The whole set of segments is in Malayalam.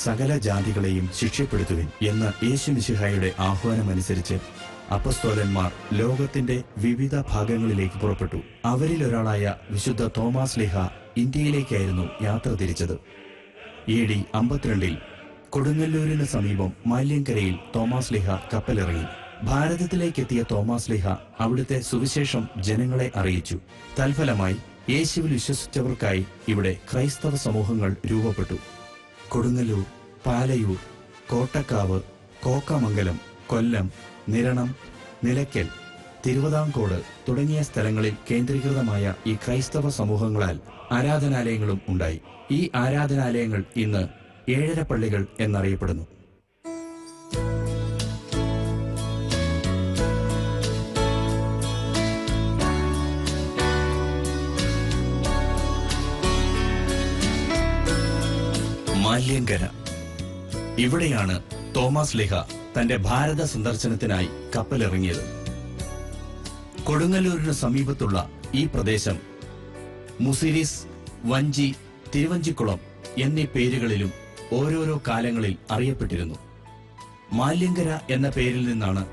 സകല ജാതികളെയും ശിക്ഷപ്പെടുത്തുവിൻ എന്ന യേശുമിശിഹായുടെ ആഹ്വാനമനുസരിച്ച് അപ്പസ്തോലന്മാർ ലോകത്തിന്റെ വിവിധ ഭാഗങ്ങളിലേക്ക് പുറപ്പെട്ടു. അവരിലൊരാളായ വിശുദ്ധ തോമാസ് ലീഹ ഇന്ത്യയിലേക്കായിരുന്നു യാത്ര തിരിച്ചത്. AD 52 കൊടുങ്ങല്ലൂരിന് സമീപം മാല്യങ്കരയിൽ തോമാസ് ലീഹ കപ്പലിറങ്ങി. ഭാരതത്തിലേക്കെത്തിയ തോമാസ് ലീഹ അവിടുത്തെ സുവിശേഷം ജനങ്ങളെ അറിയിച്ചു. തൽഫലമായി യേശുവിൽ വിശ്വസിച്ചവർക്കായി ഇവിടെ ക്രൈസ്തവ സമൂഹങ്ങൾ രൂപപ്പെട്ടു. കൊടുങ്ങല്ലൂർ, പാലയൂർ, കോട്ടക്കാവ്, കോക്കമംഗലം, കൊല്ലം, നിരണം, നിലയ്ക്കൽ, തിരുവിതാംകോട് തുടങ്ങിയ സ്ഥലങ്ങളിൽ കേന്ദ്രീകൃതമായ ഈ ക്രൈസ്തവ സമൂഹങ്ങളാൽ ആരാധനാലയങ്ങളും ഉണ്ടായി. ഈ ആരാധനാലയങ്ങൾ ഇന്ന് 7 പള്ളികൾ എന്നറിയപ്പെടുന്നു. മാല്യങ്കര. ഇവിടെയാണ് തോമാസ് ലീഹ തന്റെ ഭാരത സന്ദർശനത്തിനായി കപ്പലിറങ്ങിയത്. കൊടുങ്ങല്ലൂരിന് സമീപത്തുള്ള ഈ പ്രദേശം മുസിരിസ്, വഞ്ചി, തിരുവഞ്ചിക്കുളം എന്നീ പേരുകളിലും ഓരോരോ കാലങ്ങളിൽ അറിയപ്പെട്ടിരുന്നു. മാല്യങ്കര എന്ന പേരിൽ നിന്നാണ്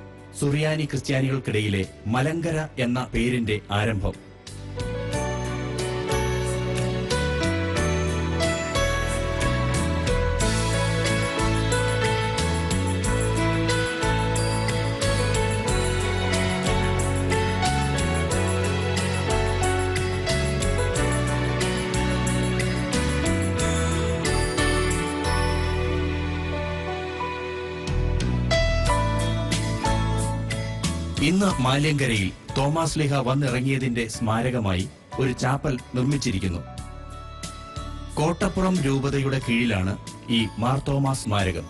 സുറിയാനി ക്രിസ്ത്യാനികൾക്കിടയിലെ മലങ്കര എന്ന പേരിന്റെ ആരംഭം. ഇന്ന് മാല്യങ്കരയിൽ തോമാസ് ലീഹ വന്നിറങ്ങിയതിന്റെ സ്മാരകമായി ഒരു ചാപ്പൽ നിർമ്മിച്ചിരിക്കുന്നു. കോട്ടപ്പുറം രൂപതയുടെ കീഴിലാണ് ഈ മാർ തോമാസ് സ്മാരകം.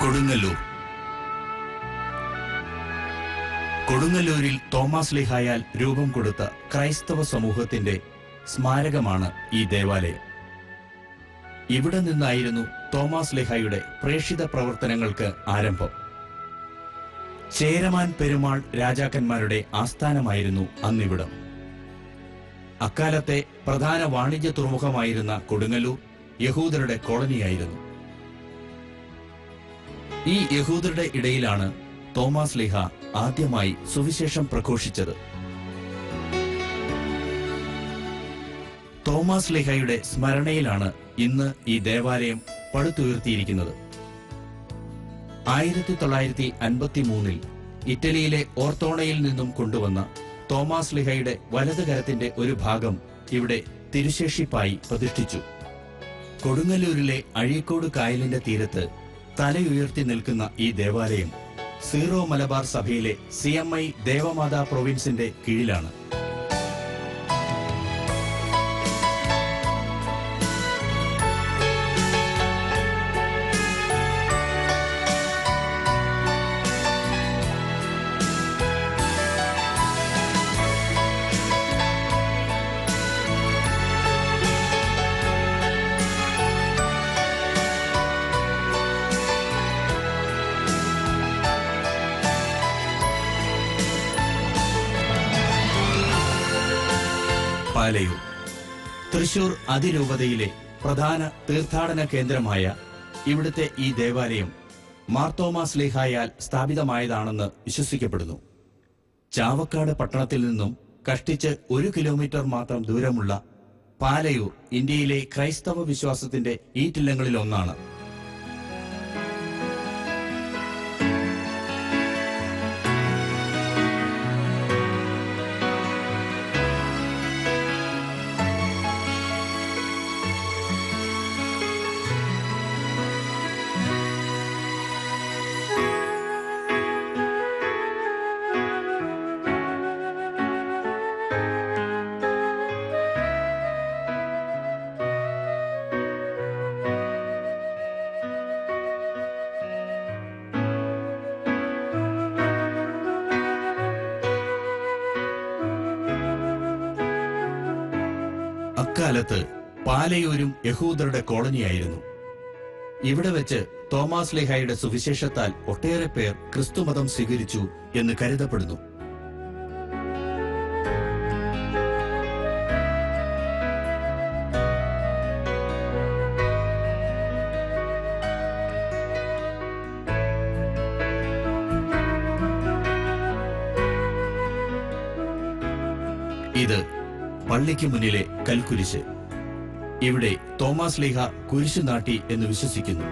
കൊടുങ്ങല്ലൂർ. കൊടുങ്ങല്ലൂരിൽ തോമാസ് ലീഹായാൽ രൂപം കൊടുത്ത ക്രൈസ്തവ സമൂഹത്തിന്റെ സ്മാരകമാണ് ഈ ദേവാലയം. ഇവിടെ നിന്നായിരുന്നു തോമാസ് ലീഹായുടെ പ്രേക്ഷിത പ്രവർത്തനങ്ങൾക്ക് ആരംഭം. ചേരമാൻ പെരുമാൾ രാജാക്കന്മാരുടെ ആസ്ഥാനമായിരുന്നു അന്നിവിടം. അക്കാലത്തെ പ്രധാന വാണിജ്യ തുറമുഖമായിരുന്ന കൊടുങ്ങല്ലൂർ യഹൂദരുടെ കോളനിയായിരുന്നു. ഈ യഹൂദരുടെ ഇടയിലാണ് തോമാസ് ലീഹ ആദ്യമായി സുവിശേഷം പ്രഘോഷിച്ചത്. തോമാസ് ലീഹയുടെ സ്മരണയിലാണ് ഇന്ന് ഈ ദേവാലയം പടുത്തുയർത്തിയിരിക്കുന്നത്. 1953 ഇറ്റലിയിലെ ഓർത്തോണയിൽ നിന്നും കൊണ്ടുവന്ന തോമാസ് ലീഹയുടെ വലത് കരത്തിന്റെ ഒരു ഭാഗം ഇവിടെ തിരുശേഷിപ്പായി പ്രതിഷ്ഠിച്ചു. കൊടുങ്ങല്ലൂരിലെ അഴീക്കോട് കായലിന്റെ തീരത്ത് തലയുയർത്തി നിൽക്കുന്ന ഈ ദേവാലയം സീറോ മലബാർ സഭയിലെ CMI ദേവമാതാ പ്രൊവിൻസിന്റെ കീഴിലാണ്. പാലയൂർ. തൃശൂർ അതിരൂപതയിലെ പ്രധാന തീർത്ഥാടന കേന്ദ്രമായ ഇവിടുത്തെ ഈ ദേവാലയം മാർത്തോമാ ശ്ലീഹായാൽ സ്ഥാപിതമായതാണെന്ന് വിശ്വസിക്കപ്പെടുന്നു. ചാവക്കാട് പട്ടണത്തിൽ നിന്നും കഷ്ടിച്ച് 1 കിലോമീറ്റർ മാത്രം ദൂരമുള്ള പാലയൂർ ഇന്ത്യയിലെ ക്രൈസ്തവ വിശ്വാസത്തിന്റെ ഈറ്റില്ലങ്ങളിലൊന്നാണ്. അക്കാലത്ത് പാലയൂരും യഹൂദരുടെ കോളനിയായിരുന്നു. ഇവിടെ വെച്ച് തോമാസ് ശ്ലീഹായുടെ സുവിശേഷത്താൽ ഒട്ടേറെ പേർ ക്രിസ്തുമതം സ്വീകരിച്ചു എന്ന് കരുതപ്പെടുന്നു. ഇത് പള്ളിക്ക് മുന്നിലെ കൽക്കുരിശ്. ഇവിടെ തോമാസ് ശ്ലീഹ കുരിശു നാട്ടി എന്ന് വിശ്വസിക്കുന്നു.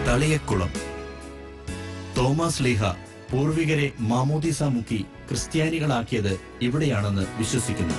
തളിയക്കുളം. തോമാസ് ശ്ലീഹ പൂർവികരെ മാമോദീസ മുക്കി ക്രിസ്ത്യാനികളാക്കിയത് ഇവിടെയാണെന്ന് വിശ്വസിക്കുന്നു.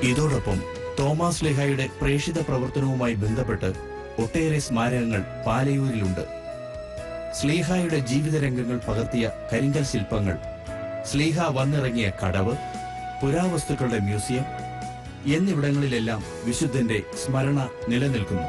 ഇതോടൊപ്പം തോമാസ് ശ്ലീഹായുടെ പ്രേഷിത പ്രവർത്തനവുമായി ബന്ധപ്പെട്ട് ഒട്ടേറെ സ്മാരകങ്ങൾ പാലയൂരിലുണ്ട്. ശ്ലീഹായുടെ ജീവിത രംഗങ്ങൾ പകർത്തിയ കരിങ്കൽ ശില്പങ്ങൾ, ശ്ലീഹ വന്നിറങ്ങിയ കടവ്, പുരാവസ്തുക്കളുടെ മ്യൂസിയം എന്നിവിടങ്ങളിലെല്ലാം വിശുദ്ധന്റെ സ്മരണ നിലനിൽക്കുന്നു.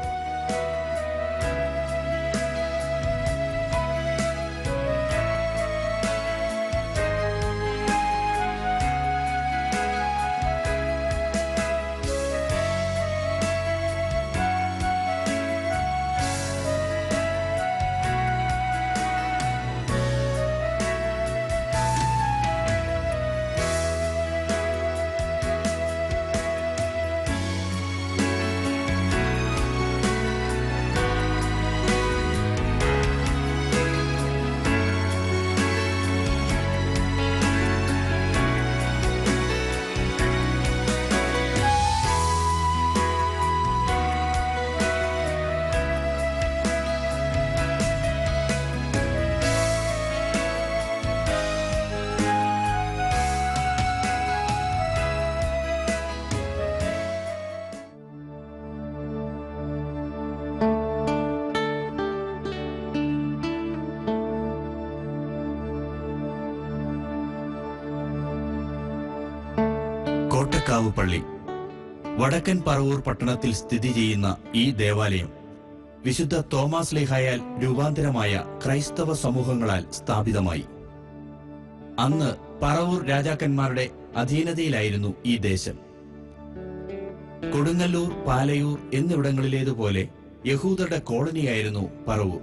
കോട്ടക്കാവ് പള്ളി. വടക്കൻ പറവൂർ പട്ടണത്തിൽ സ്ഥിതി ചെയ്യുന്ന ഈ ദേവാലയം വിശുദ്ധ തോമാസ് ശ്ലീഹായാൽ രൂപാന്തരമായ ക്രൈസ്തവ സമൂഹങ്ങളാൽ സ്ഥാപിതമായി. അന്ന് പറവൂർ രാജാക്കന്മാരുടെ അധീനതയിലായിരുന്നു ഈ ദേശം. കൊടുങ്ങല്ലൂർ, പാലയൂർ എന്നിവിടങ്ങളിലേതുപോലെ യഹൂദരുടെ കോളനിയായിരുന്നു പറവൂർ.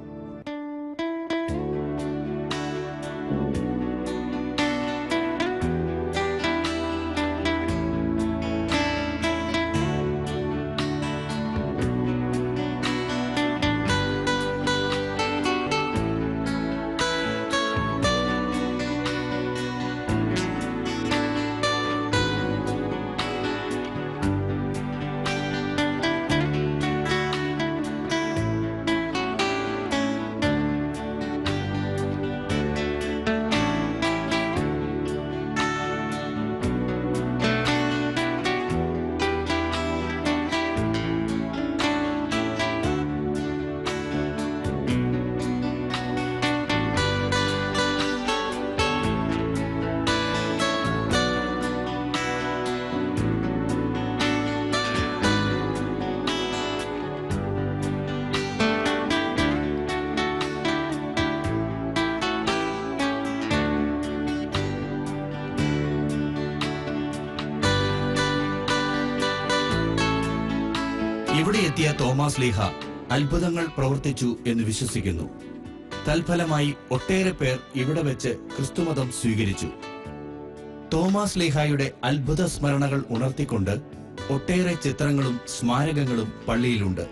ഇവിടെ എത്തിയ തോമാസ് ലീഹ അത്ഭുതങ്ങൾ പ്രവർത്തിച്ചു എന്ന് വിശ്വസിക്കുന്നു. തൽഫലമായി ഒട്ടേറെ പേർ ഇവിടെ വെച്ച് ക്രിസ്തുമതം സ്വീകരിച്ചു. തോമാസ് ലീഹായുടെ അത്ഭുത സ്മരണകൾ ഉണർത്തിക്കൊണ്ട് ഒട്ടേറെ ചിത്രങ്ങളും സ്മാരകങ്ങളും പള്ളിയിലുണ്ട്.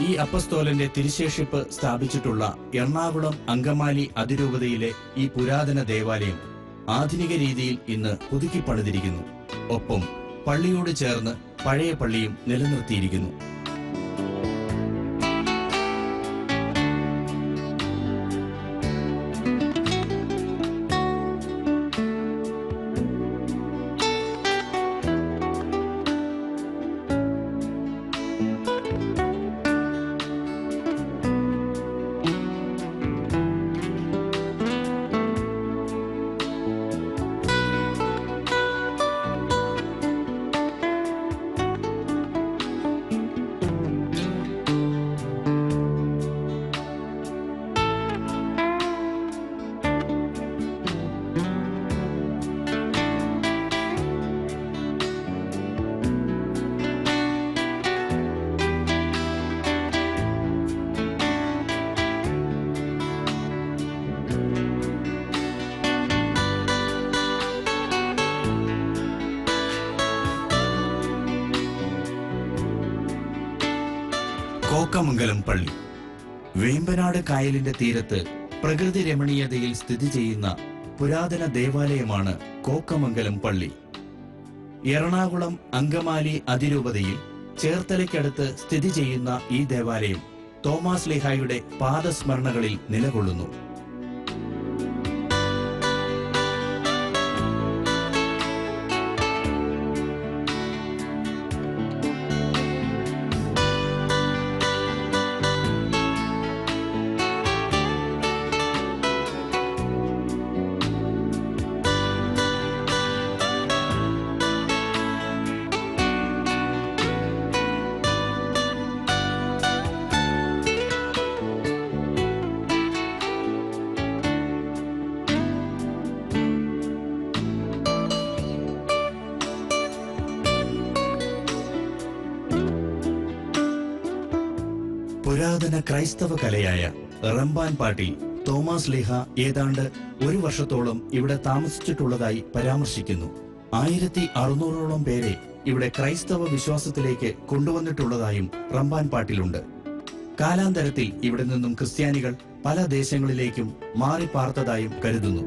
ഈ അപ്പസ്തോലന്റെ തിരുശേഷിപ്പ് സ്ഥാപിച്ചിട്ടുള്ള എറണാകുളം അങ്കമാലി അതിരൂപതയിലെ ഈ പുരാതന ദേവാലയം ആധുനിക രീതിയിൽ ഇന്ന് പുതുക്കിപ്പണിതിരിക്കുന്നു. ഒപ്പം പള്ളിയോട് ചേർന്ന് പഴയ പള്ളിയും നിലനിർത്തിയിരിക്കുന്നു. കോക്കമംഗലം പള്ളി വേമ്പനാട് കായലിന്റെ തീരത്ത് പ്രകൃതി രമണീയതയിൽ സ്ഥിതി ചെയ്യുന്ന പുരാതന ദേവാലയമാണ് കോക്കമംഗലം പള്ളി. എറണാകുളം അങ്കമാലി അതിരൂപതയിൽ ചേർത്തലയ്ക്കടുത്ത് സ്ഥിതി ചെയ്യുന്ന ഈ ദേവാലയം തോമാസ് ലീഹായുടെ പാദസ്മരണകളിൽ നിലകൊള്ളുന്നു. പുരാതന ക്രൈസ്തവ കലയായ റംബാൻ പാട്ടിൽ തോമാസ് ലീഹ ഏതാണ്ട് 1 വർഷത്തോളം ഇവിടെ താമസിച്ചിട്ടുള്ളതായി പരാമർശിക്കുന്നു. 1600ഓളം പേരെ ഇവിടെ ക്രൈസ്തവ വിശ്വാസത്തിലേക്ക് കൊണ്ടുവന്നിട്ടുള്ളതായും റംബാൻ പാട്ടിലുണ്ട്. കാലാന്തരത്തിൽ ഇവിടെ നിന്നും ക്രിസ്ത്യാനികൾ പല ദേശങ്ങളിലേക്കും മാറിപ്പാർത്തതായും കരുതുന്നു.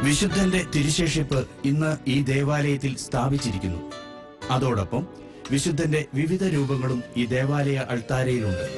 വിശുദ്ധന്റെ തിരുശേഷിപ്പ് ഇന്ന് ഈ ദേവാലയത്തിൽ സ്ഥാപിച്ചിരിക്കുന്നു. അതോടൊപ്പം വിശുദ്ധന്റെ വിവിധ രൂപങ്ങളും ഈ ദേവാലയ അൾത്താരയിലുണ്ട്.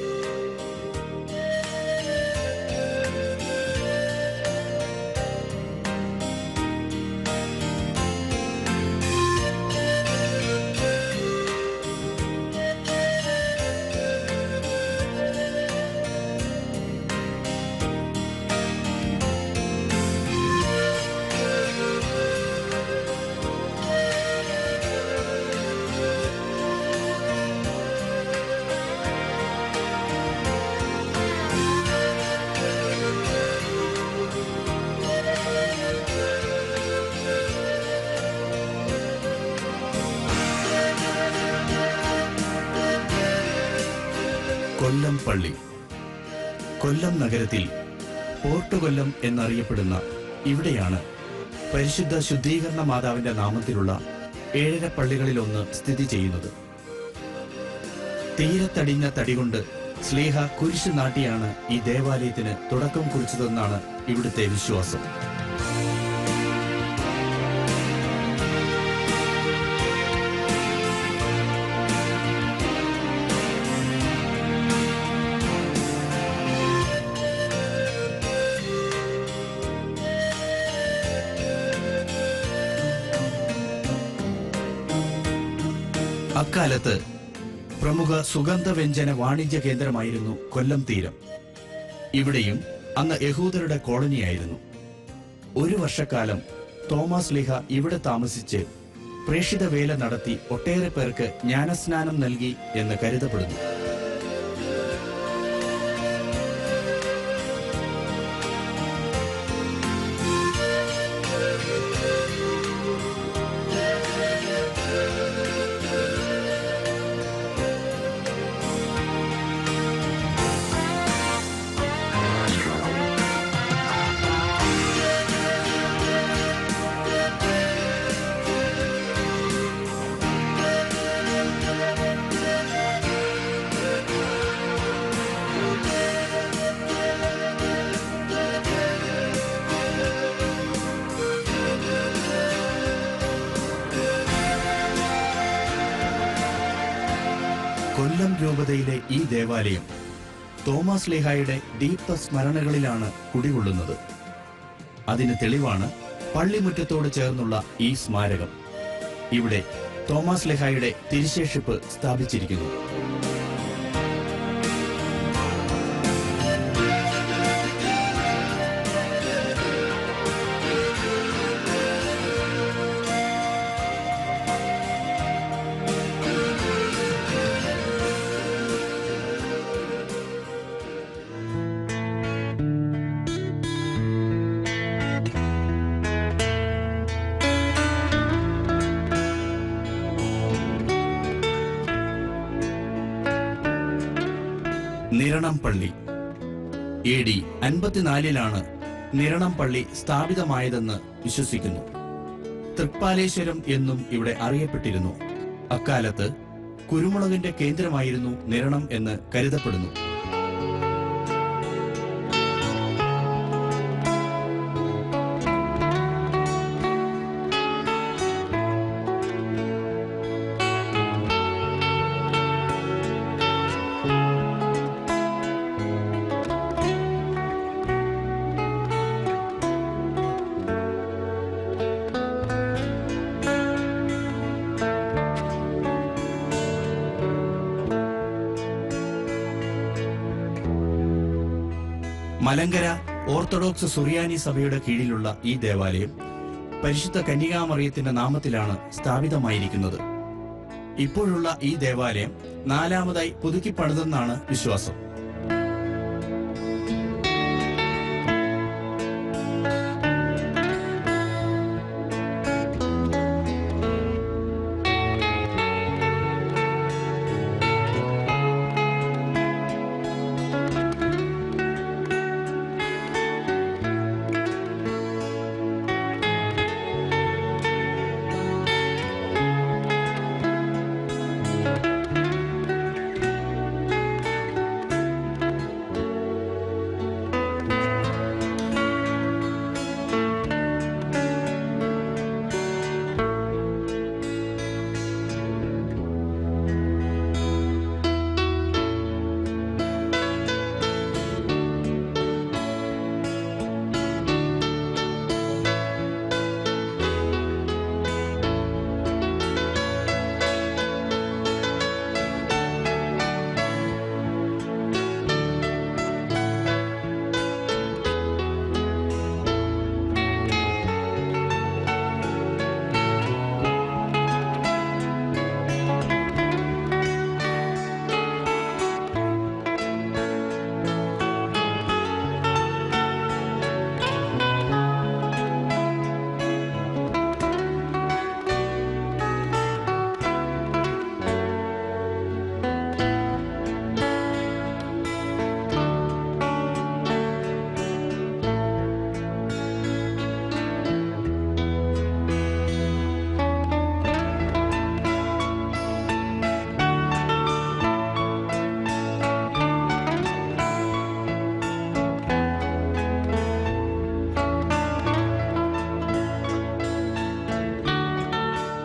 പള്ളി. കൊല്ലം നഗരത്തിൽ പോർട്ട് കൊല്ലം എന്നറിയപ്പെടുന്ന ഇവിടെയാണ് പരിശുദ്ധ ശുദ്ധീകരണ മാതാവിന്റെ നാമത്തിലുള്ള 7 പള്ളികളിലൊന്ന് സ്ഥിതി ചെയ്യുന്നത്. തീരത്തടിഞ്ഞ തടികൊണ്ട് ശ്ലീഹ കുരിശ് നാട്ടിയാണ് ഈ ദേവാലയത്തിന് തുടക്കം കുറിച്ചതെന്നാണ് ഇവിടുത്തെ വിശ്വാസം. അക്കാലത്ത് പ്രമുഖ സുഗന്ധവ്യഞ്ജന വാണിജ്യ കേന്ദ്രമായിരുന്നു കൊല്ലം തീരം. ഇവിടെയും അന്ന് യഹൂദരുടെ കോളനിയായിരുന്നു. 1 വർഷക്കാലം തോമാസ് ലീഹ ഇവിടെ താമസിച്ച് പ്രേക്ഷിത വേല നടത്തി ഒട്ടേറെ പേർക്ക് ജ്ഞാനസ്നാനം നൽകി എന്ന് കരുതപ്പെടുന്നു. കൊല്ലം രൂപതയിലെ ഈ ദേവാലയം തോമാസ് ലീഹായുടെ ദീപ്ത സ്മരണകളിലാണ് കുടികൊള്ളുന്നത്. അതിന് തെളിവാണ് പള്ളിമുറ്റത്തോട് ചേർന്നുള്ള ഈ സ്മാരകം. ഇവിടെ തോമാസ് ലീഹായുടെ തിരുശേഷിപ്പ് സ്ഥാപിച്ചിരിക്കുന്നു. നിരണം പള്ളി. AD 54 നിരണം പള്ളി സ്ഥാപിതമായതെന്ന് വിശ്വസിക്കുന്നു. തൃപ്പാലേശ്വരം എന്നും ഇവിടെ അറിയപ്പെട്ടിരുന്നു. അക്കാലത്ത് കുരുമുളകിന്റെ കേന്ദ്രമായിരുന്നു നിരണം എന്ന് കരുതപ്പെടുന്നു. മലങ്കര ഓർത്തഡോക്സ് സുറിയാനി സഭയുടെ കീഴിലുള്ള ഈ ദേവാലയം പരിശുദ്ധ കന്യകാമറിയത്തിന്റെ നാമത്തിലാണ് സ്ഥാപിതമായിരിക്കുന്നത്. ഇപ്പോഴുള്ള ഈ ദേവാലയം 4ാമതായി പുതുക്കി പണിതെന്നാണ് വിശ്വാസം.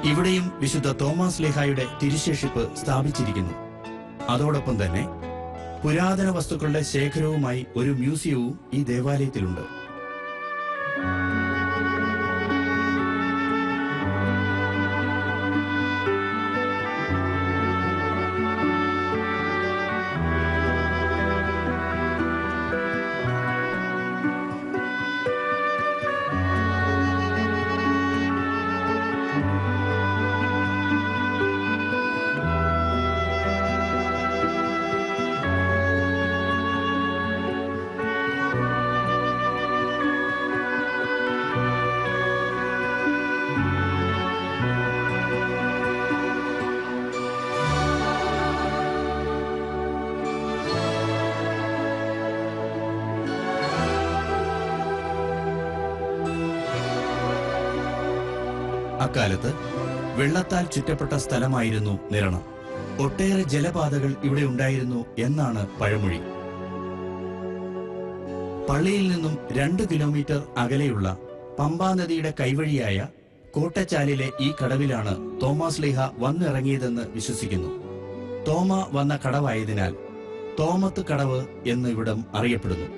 ഇവിടെയും വിശുദ്ധ തോമാസ് ശ്ലീഹായുടെ തിരുശേഷിപ്പ് സ്ഥാപിച്ചിരിക്കുന്നു. അതോടൊപ്പം തന്നെ പുരാതന വസ്തുക്കളുടെ ശേഖരവുമായി ഒരു മ്യൂസിയവും ഈ ദേവാലയത്തിലുണ്ട്. അക്കാലത്ത് വെള്ളത്താൽ ചുറ്റപ്പെട്ട സ്ഥലമായിരുന്നു നിരണം. ഒട്ടേറെ ജലപാതകൾ ഇവിടെ ഉണ്ടായിരുന്നു എന്നാണ് പഴമൊഴി. പള്ളിയിൽ നിന്നും 2 കിലോമീറ്റർ അകലെയുള്ള പമ്പാ നദിയുടെ കൈവഴിയായ കോട്ടച്ചാലിലെ ഈ കടവിലാണ് തോമാസ് ശ്ലീഹ വന്നിറങ്ങിയതെന്ന് വിശ്വസിക്കുന്നു. തോമ വന്ന കടവായതിനാൽ തോമത്ത് കടവ് എന്ന് ഇവിടം അറിയപ്പെടുന്നു.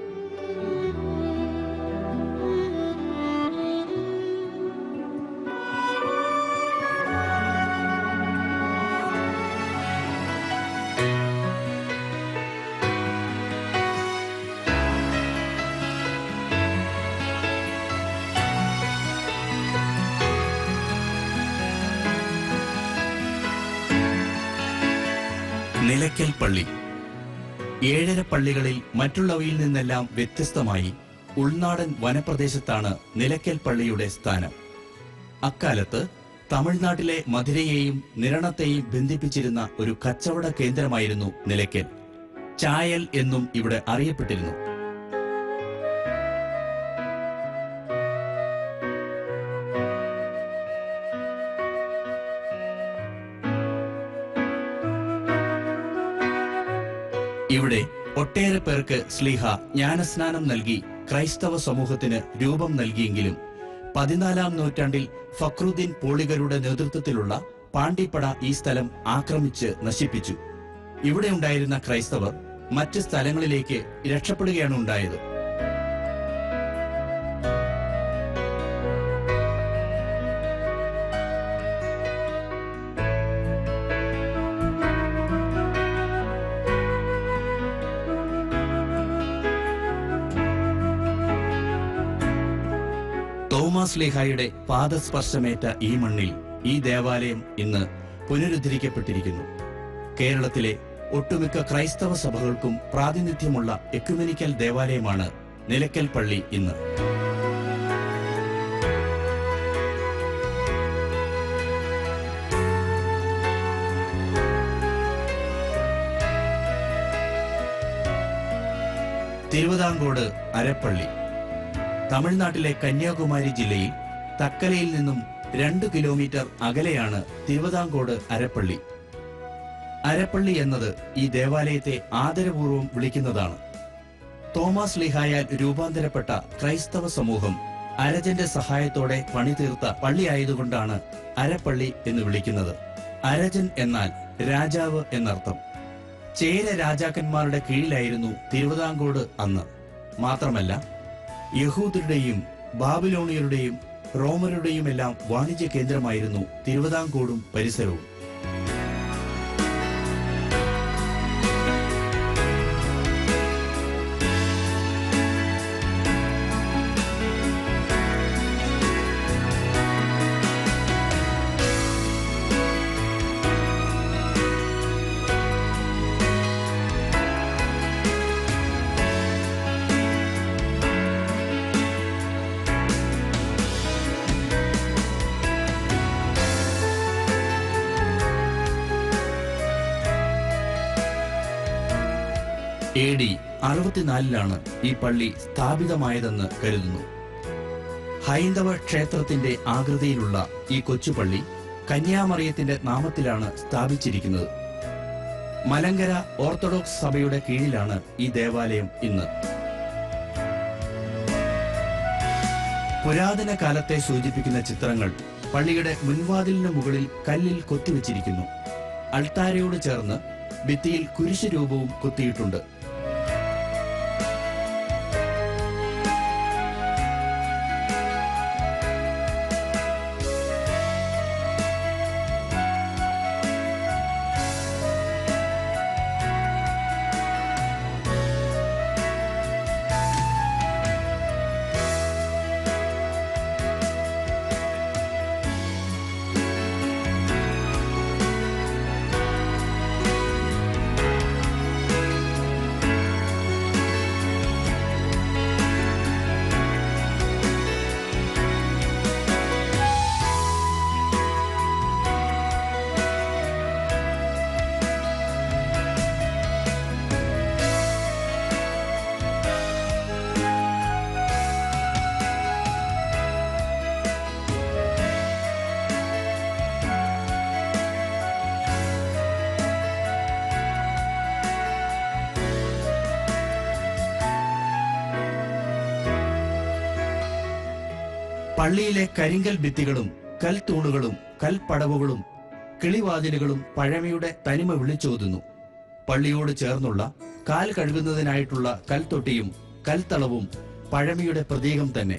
നിലയ്ക്കൽ പള്ളി 7 പള്ളികളിൽ മറ്റുള്ളവയിൽ നിന്നെല്ലാം വ്യത്യസ്തമായി ഉൾനാടൻ വനപ്രദേശത്താണ് നിലയ്ക്കൽ പള്ളിയുടെ സ്ഥാനം. അക്കാലത്ത് തമിഴ്നാട്ടിലെ മധുരയെയും നിരണത്തെയും ബന്ധിപ്പിച്ചിരുന്ന ഒരു കച്ചവട കേന്ദ്രമായിരുന്നു നിലയ്ക്കൽ. ചായൽ എന്നും ഇവിടെ അറിയപ്പെട്ടിരുന്നു. ഇവിടെ ഒട്ടേറെ പേർക്ക് ശ്ലീഹ ജ്ഞാനസ്നാനം നൽകി ക്രൈസ്തവ സമൂഹത്തിന് രൂപം നൽകിയെങ്കിലും 14-ാം നൂറ്റാണ്ടിൽ ഫക്രുദ്ദീൻ പോളിഗരുടെ നേതൃത്വത്തിലുള്ള പാണ്ടിപ്പട ഈ സ്ഥലം ആക്രമിച്ച് നശിപ്പിച്ചു. ഇവിടെ ഉണ്ടായിരുന്ന ക്രൈസ്തവർ മറ്റ് സ്ഥലങ്ങളിലേക്ക് രക്ഷപ്പെടുകയാണ് ഉണ്ടായത്. തോമാസ് ശ്ലീഹായുടെ പാദസ്പർശമേറ്റ ഈ മണ്ണിൽ ഈ ദേവാലയം ഇന്ന് പുനരുദ്ധരിക്കപ്പെട്ടിരിക്കുന്നു. കേരളത്തിലെ ഒട്ടുമിക്ക ക്രൈസ്തവ സഭകൾക്കും പ്രാതിനിധ്യമുള്ള എക്യുമെനിക്കൽ ദേവാലയമാണ് നിലയ്ക്കൽ പള്ളി ഇന്ന്. തിരുവിതാംകോട് അരപ്പള്ളി തമിഴ്നാട്ടിലെ കന്യാകുമാരി ജില്ലയിൽ തക്കലയിൽ നിന്നും 2 കിലോമീറ്റർ അകലെയാണ് തിരുവിതാംകോട് അരപ്പള്ളി. അരപ്പള്ളി എന്നത് ഈ ദേവാലയത്തെ ആദരപൂർവ്വം വിളിക്കുന്നതാണ്. തോമാസ് ശ്ലീഹായാൽ രൂപാന്തരപ്പെട്ട ക്രൈസ്തവ സമൂഹം അരജന്റെ സഹായത്തോടെ പണിതീർത്ത പള്ളിയായതുകൊണ്ടാണ് അരപ്പള്ളി എന്ന് വിളിക്കുന്നത്. അരജൻ എന്നാൽ രാജാവ് എന്നർത്ഥം. ചേര രാജാക്കന്മാരുടെ കീഴിലായിരുന്നു തിരുവിതാംകോട് അന്ന്. മാത്രമല്ല യഹൂദരുടെയും ബാബിലോണിയരുടെയും റോമരുടെയുമെല്ലാം വാണിജ്യ കേന്ദ്രമായിരുന്നു തിരുവിതാംകോടും പരിസരവും. AD 64 ഈ പള്ളി സ്ഥാപിതമായതെന്ന് കരുതുന്നു. ഹൈന്ദവ ക്ഷേത്രത്തിന്റെ ആകൃതിയിലുള്ള ഈ കൊച്ചുപള്ളി കന്യാമറിയത്തിന്റെ നാമത്തിലാണ് സ്ഥാപിച്ചിരിക്കുന്നത്. മലങ്കര ഓർത്തഡോക്സ് സഭയുടെ കീഴിലാണ് ഈ ദേവാലയം ഇന്ന്. പുരാതന കാലത്തെ സൂചിപ്പിക്കുന്ന ചിത്രങ്ങൾ പള്ളിയുടെ മുൻവാതിലിന് മുകളിൽ കല്ലിൽ കൊത്തിവെച്ചിരിക്കുന്നു. അൾത്താരയോട് ചേർന്ന് ഭിത്തിയിൽ കുരിശ് രൂപവും കൊത്തിയിട്ടുണ്ട്. പള്ളിയിലെ കരിങ്കൽ ഭിത്തികളും കൽത്തൂണുകളും കൽപ്പടവുകളും കിളിവാതിലുകളും പഴമയുടെ തനിമ വിളിച്ചോതുന്നു. പള്ളിയോട് ചേർന്നുള്ള കാൽ കഴുകുന്നതിനായിട്ടുള്ള കൽത്തൊട്ടിയും കൽത്തളവും പഴമയുടെ പ്രതീകം തന്നെ.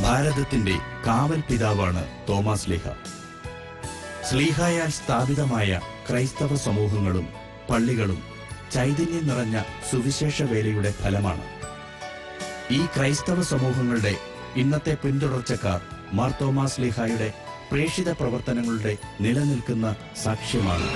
ഭാരതത്തിന്റെ കാവൽ പിതാവാണ് തോമാസ് ശ്ലീഹ. ശ്ലീഹായാൽ സ്ഥാപിതമായ ക്രൈസ്തവ സമൂഹങ്ങളും പള്ളികളും ചൈതന്യം നിറഞ്ഞ സുവിശേഷ വേലയുടെ ഫലമാണ്. ഈ ക്രൈസ്തവ സമൂഹങ്ങളുടെ ഇന്നത്തെ പിന്തുടർച്ചക്കാർ മാർ തോമാസ് ശ്ലീഹായുടെ പ്രേക്ഷിത പ്രവർത്തനങ്ങളുടെ നിലനിൽക്കുന്ന സാക്ഷ്യമാണ്.